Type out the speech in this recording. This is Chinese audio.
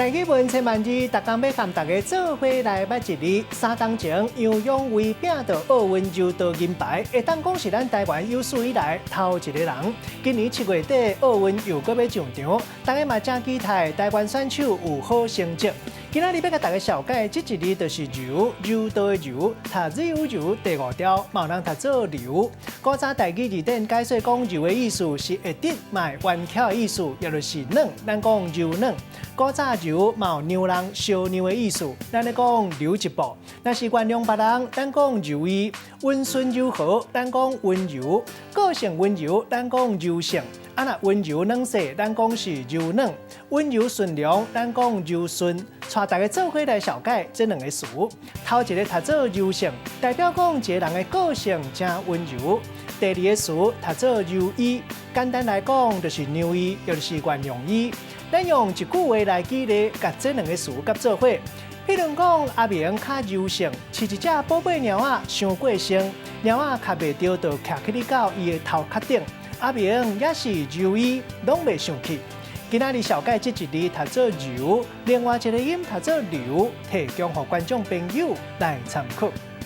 台语文千万字，逐工要和大家做伙来捌一字。3天前，杨勇为拼到奥运柔道银牌，会当讲是咱台湾有史以来头一个人。今年7月底，奥运又搁要上场，大家嘛真期待台湾选手有好成绩。今仔日要甲大家小解，这一字就是柔，柔道的柔，读柔柔第5条，嘛有人读做柔。古早台语字典解说讲柔的意思是会直卖弯巧的意思，也就是软，咱讲柔软。古早柔嘛有让人烧让的意思，咱咧讲柔一步。若是原谅别人，咱讲柔意；温顺柔和，咱讲温柔；个性温柔，咱讲柔性。啊，若温柔软细，咱讲是柔软；温柔顺良，咱讲柔顺。带大家做伙来小解这2个词。头一个读做柔性，代表讲一个人的个性真温柔；第2个词读做柔意，简单来讲就是让伊，又就是原谅伊。咱用一句话来举例，甲这2个词甲做伙。譬如讲，阿明较柔性，饲一只宝贝猫仔，伤过生，猫仔卡袂着，就徛起哩到伊的头壳顶。阿明也是柔意，拢袂生气。今仔日小解这一字读做柔，另外一个音读做流，提供予观众朋友来参考。